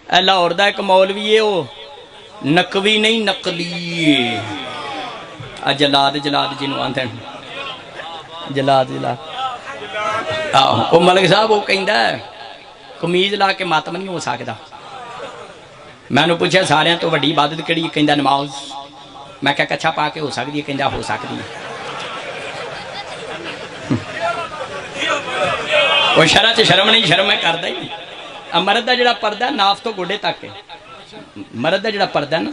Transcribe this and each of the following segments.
लाहौर का एक मौलवी है, वो नकवी नहीं नकली जलाद जलाद जिन्हों आते हैं जलाद जलाद आहो मलिक साहब वो कहता कमीज ला के मातम नहीं हो सकता। मैंने पूछा सारिया तो वड्डी इबादत किहड़ी? कहता नमाज। मैं क्या कच्छा पा के हो सकती है? कहता हो सकती है। वो शरह च शर्म नहीं, शर्म मैं करता ही नहीं। मर्द का जिहड़ा पर्दा नाफ तो गोडे तक है, मर्द का जिहड़ा पर्दा ना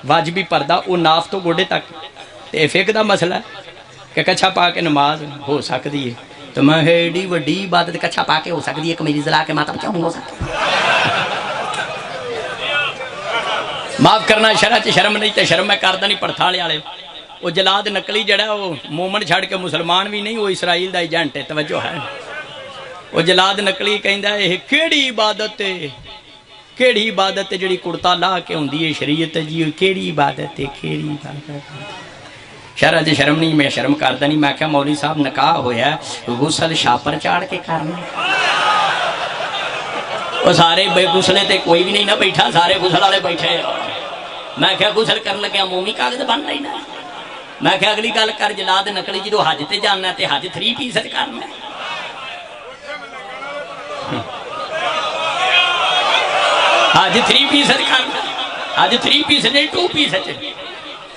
वाजिबी पर्दा वो नाफ तो गोडे तक। तो फिक का मसला है कि कच्छा पा के नमाज हो सकती है, तो मैं एडी वड्डी इबादत कच्छा पा के हो सकती है, कमीज ला के माता क्यों हो सकती? माफ करना, शरह च शर्म नहीं तो शर्म मैं करता नहीं। पड़थाले वाले वो जलाद नकली जड़ा वो मोमन छड़ के मुसलमान भी नहीं, वो इसराइल का एजेंट है। तवज्जो है, वो जलाद नकली कहता है केड़ी इबादत है, केड़ी इबादत है जिहड़ी कुर्ता ला के होंदी है शरीयत जी, केड़ी इबादत है, केड़ी इबादत। शरह च शर्म नहीं, मैं शर्म करता नहीं। मैं क्या मौली साहब निकाह होया गुसल छापर चाड़ के करना? वो सारे बेगुसले ते कोई भी नहीं ना बैठा, सारे गुसल वाले बैठे। मैं क्या गुसल कर लग्या मोमी कागज बन रही ना। मैं क्या अगली गल कर जलाद नकली जो हज से जाना तो हज 3 पीस करना। हज 3 पीस करना, हज 3 पीस नहीं 2 पीस।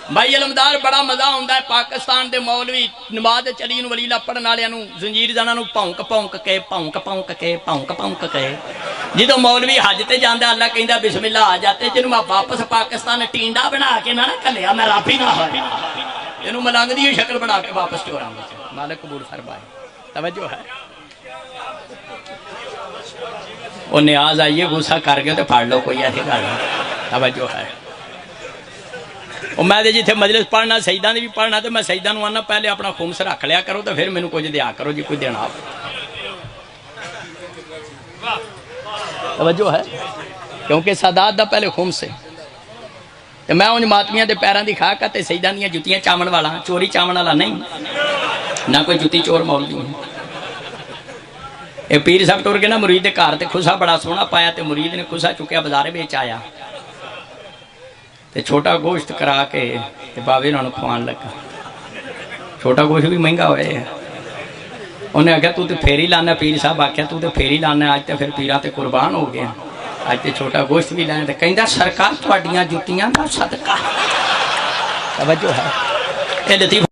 भाई इलमदार बड़ा मजा आता है। पाकिस्तान के मौलवी नमाज चली वलीला पढ़ने वाले जंजीर जाना भौंक भौंक के भौंक भौंक के भौंक भौंक के जो मौलवी हज से जाता अल्लाह कहता बिस्मिल्ला आ जाते जिन्हों मैं वापस पाकिस्तान टींडा बना के ना घलिया मैं राफी ना हो इन मलंग की शक्ल बना के वापस चोरा। मालिक कबूल फरमाए। तवज्जो है, वो न्याज आइए गुस्सा कर गए तो फाड़ लो, कोई ऐसी गल नहीं। तवज्जो है, मैं जिथे मजलिस पढ़ना सईदा ने भी पढ़ना तो मैं सईदा आना पहले अपना खुम्स रख लिया करो तो फिर मैंने कुछ दिया करो जी, कोई देना। तवज्जो है, क्योंकि सादात का पहले खुम्स है। तो मैं उन मातमिया के पैरों की खाक है सईदा दी जुत्तियां चावन वाला, चोरी चावन वाला नहीं, ना कोई जुत्ती चोर मौलवी है। ये पीर साहब टुर के ना मुरीद के घर तो खुसा बड़ा सोहना पाया, तो मुरीद ने खुसा चुकया बाजारे बेच आया तो छोटा गोश्त करा के बाबे उन्होंने खुआन लगा। छोटा गोश्त भी महंगा होए। उन्हें आख्या तू तो फेरी लाना, पीर साहब आख्या तू तो फेरी लाना, अज तो फिर पीर ते कुर्बान हो गया, अज तो छोटा गोश्त भी लैना। तो कहता सरकार तुहाडियां जुत्तियां दा सदका। तवज्जो है, ये लतीफ